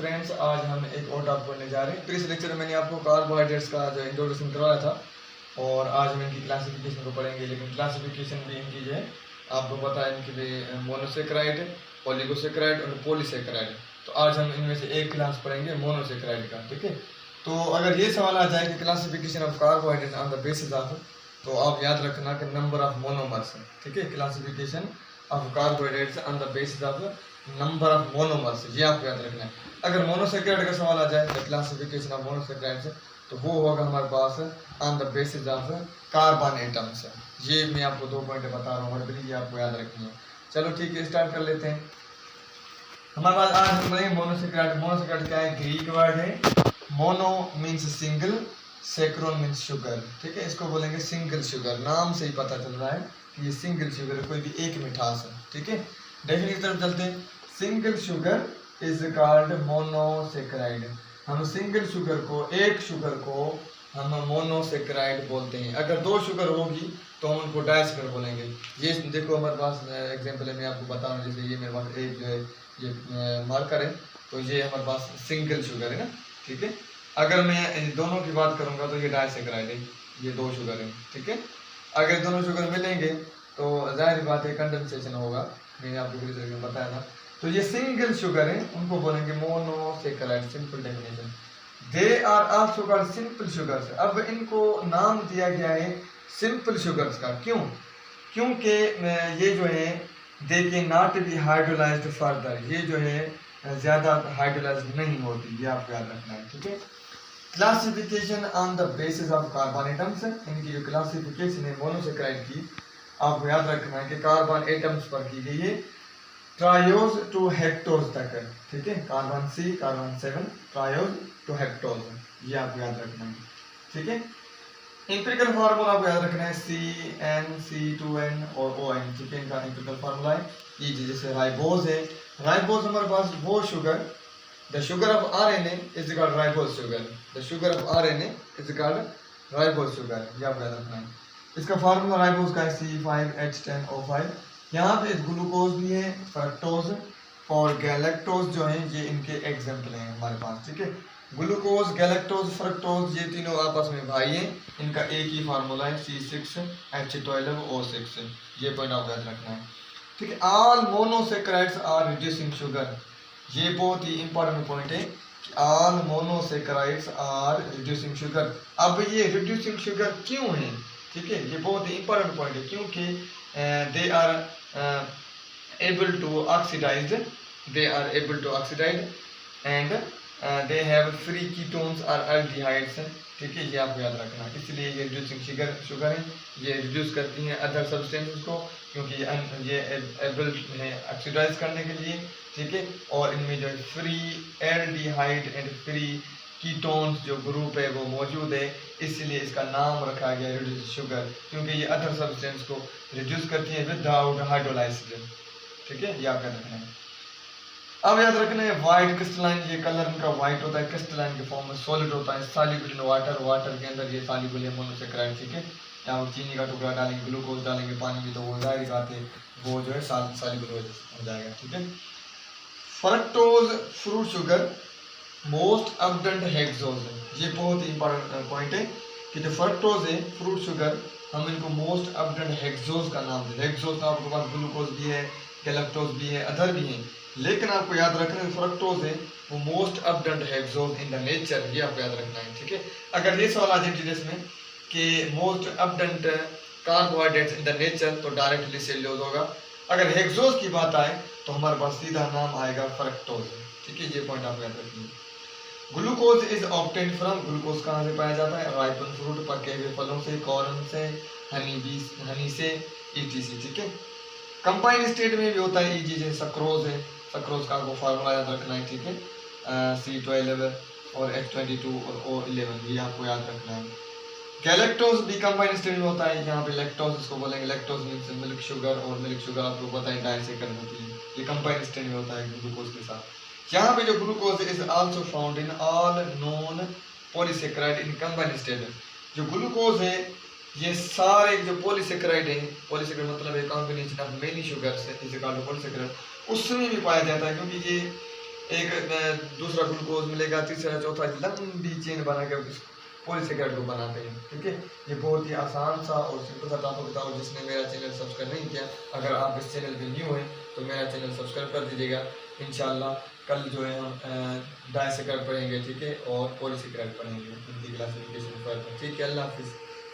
Friends, आज हम एक और टॉपिक पढ़ने जा रहे हैं। प्रीवियस लेक्चर में मैंने आपको कार्बोहाइड्रेट्स का जो इंट्रोडक्शन करवाया था और आज हम इनकी क्लासिफिकेशन को पढ़ेंगे। लेकिन क्लासिफिकेशन भी इनकी जो है आपको पता है, इनके लिए मोनोसेक्राइड, ओलिगोसेक्राइड और पॉलीसेक्राइड। तो आज हम इनमें से एक क्लास पढ़ेंगे मोनोसेक्राइड का, ठीक है। तो अगर ये सवाल आ जाए कि classification of carbohydrate on the basis of, तो आप याद रखना कि नंबर ऑफ मोनोमर्स, ठीक है। Classification of carbohydrates on the basis of number of monomers, ये आपको याद रखना है। अगर मोनोसेक्राइड का सवाल आ जाए द क्लासिफिकेशन ऑफ मोनोसेक्राइड्स, तो वो होगा हमारे pass on the basis of carbon atoms. ये मैं आपको 2 पॉइंट बता रहा हूँ, ये आपको याद रखनी है। चलो ठीक है, स्टार्ट कर लेते हैं। हमारे पास आज हम पढ़ेंगे मोनोसेक्राइड। मोनोसेक्राइड क्या है? ग्रीक वर्ड है। Mono means single, saccharon means sugar, ठीक है। इसको बोलेंगे सिंगल शुगर। नाम से ही पता चल रहा है कि ये सिंगल शुगर है, कोई भी एक मिठास है, ठीक है। डेफिनेशन की तरफ चलते हैं। Single sugar is called monosaccharide. हम सिंगल शुगर को, एक शुगर को हम मोनोसेक्राइड बोलते हैं। अगर 2 शुगर होगी तो हम उनको डाइसेक्राइड बोलेंगे। ये देखो हमारे पास एग्जांपल है, मैं आपको बता रहा हूँ। जैसे ये मेरे पास एक जो है ये मार्कर है, तो ये हमारे पास सिंगल शुगर है ना, ठीक है। अगर मैं दोनों की बात करूंगा तो ये डाइसेक्राइड है, ये 2 शुगर है, ठीक है। अगर दोनों शुगर मिलेंगे तो जाहिर बात है कंडेंसेशन होगा। मैंने आपको पूरी तरीके से बताया था। तो ये सिंगल शुगर है, उनको बोलेंगे monosaccharide. Simple definition. They are also called simple sugars. अब इनको नाम दिया गया है सिंपल शुगर्स का। क्यों? क्योंकि ये जो है दे के नॉट बी हाइड्रोलाइज्ड फर्दर, ये जो है ज़्यादा हाइड्रोलाइज्ड नहीं होती, ये आपको याद रखना है, ठीक है। Classification on the basis of carbon atoms, इनकी जो क्लासिफिकेशन है मोनोसेक्राइड की, आपको याद रखना है कि कार्बन एटम्स पर की गई है, ट्रायोज टू हेक्टोज तक, ठीक है। Carbon C, carbon 7, triose to heptose, ये आपको याद रखना है, ठीक है। एम्पिरिकल फार्मूला आपको याद रखना है CnC2n और ON, ठीक है। इनका एम्पिरिकल फार्मूला है ये। जैसे राइबोज है, राइबोज हमारे पास वो sugar, the sugar of RNA is called ribose sugar, the sugar of RNA is called ribose sugar, ये आपको याद रखना है। इसका फार्मूला राइबोज का है C5H10O5। यहाँ पे ग्लूकोज भी है, फ्रक्टोज और गैलेक्टोज जो है ये इनके एग्जाम्पल हैं हमारे पास, ठीक है। ग्लूकोज, गैलेक्टोज, फ्रक्टोज ये तीनों आपस में भाई हैं। इनका एक ही फार्मूला है C6H12O6, ये पॉइंट आपको याद रखना है, ठीक है। All monosaccharides are reducing sugar, ये बहुत ही इंपॉर्टेंट पॉइंट है कि all monosaccharides are reducing sugar. अब ये रिड्यूसिंग शुगर क्यों है, ठीक है, ये बहुत ही इंपॉर्टेंट पॉइंट है। क्योंकि they are able to oxidise, they are able to oxidise and they have free ketones और एल्डिहाइड्स, ठीक है, ये आपको याद रखना है। इसलिए ये रिड्यूसिंग शुगर है, ये रिड्यूस करती हैं अदर सब्सटेंसेस को, क्योंकि ये एबल है ऑक्सीडाइज करने के लिए, ठीक है। और इनमें जो free aldehyde and free ketones जो ग्रुप है वो मौजूद है, इसलिए इसका नाम रखा गया रिड्यूस शुगर, क्योंकि ये अदर सब्सटेंस को रिड्यूस करती है विदाउट हाइड्रोलाइसिस, ठीक है, ये आप याद रखना है। अब याद रखना है वाइट क्रिस्टलाइन, ये कलर इनका वाइट होता है, क्रिस्टलाइन के फॉर्म में, सॉलिड होता है, सॉल्युबल इन वाटर, वाटर के अंदर ये सॉल्युबल है मोनोसेक्राइड, ठीक है। यहाँ चीनी का टुकड़ा डालेंगे, ग्लूकोज डालेंगे पानी में, तो वो जाहिर बात है वो जो है सॉल्युबल हो जाएगा, ठीक है। Fructose fruit sugar most abundant hexose, ये बहुत ही इंपॉर्टेंट पॉइंट है कि जो फ्रक्टोज है फ्रूट शुगर, हम इनको मोस्ट अबंडेंट हेक्सोज का नाम देते हैं। हेक्सोज का आपके पास ग्लूकोज भी है, गैलेक्टोज भी है, अदर भी हैं, लेकिन आपको याद रखना है फ्रक्टोज है वो most abundant hexose in the nature, ये आपको याद रखना है, ठीक है। अगर ये सवाल आ जाए टीचर्स में कि most abundant carbohydrates in the nature, तो डायरेक्टली सेल्यूलोज होगा। अगर हेक्सोज की बात आए तो हमारे पास सीधा नाम आएगा फ्रक्टोज, ठीक है, ये पॉइंट आपको याद रखिए। Glucose is obtained from, glucose कहाँ से पाया जाता है? राइपन फ्रूट, पके हुए फलों से, कॉर्न से, हनी से, ETC, ठीक है। कंबाइंड स्टेट में भी होता है EG, जैसे सक्रोज है, सक्रोज का आपको फार्मूला याद रखना है, ठीक है। C12 और H22 और O11, ये आपको याद रखना है। गैलेक्टोज भी कंबाइंड स्टेट में होता है, यहाँ पे लैक्टोज इसको बोलेंगे, लैक्टोज मीन्स मिल्क शुगर, और मिल्क शुगर आपको पता है डाइसेक्राइड होती है, ये कंबाइंड स्टेट में होता है ग्लूकोज के साथ। यहाँ पे जो glucose is also found in all non polysaccharide in combined state. जो ग्लूकोज है ये सारे जो पॉलीसेक्राइड है, पॉलीसेक्राइड मतलब है कॉम्बिनेशन ऑफ मेनी शुगर्स, इसे कॉल्ड पॉलीसेक्राइड, उसमें भी पाया जाता है, क्योंकि ये एक दूसरा ग्लूकोज मिलेगा, तीसरा चौथा लंबी चेन बना के पॉलीसेकेराइड को बनाते हैं। ठीक है, ये बहुत ही आसान सा और सिंपल सा आपको बताओ। जिसने मेरा चैनल सब्सक्राइब नहीं किया, अगर आप इस चैनल पे न्यू हैं तो मेरा चैनल सब्सक्राइब कर दीजिएगा। इंशाल्लाह कल जो है हम डाइसेकेराइड पढ़ेंगे, ठीक है, और पॉलीसेकेराइड पढ़ेंगे, इनकी क्लासिफिकेशन पर। ठीक है, अल्लाह हाफिज़।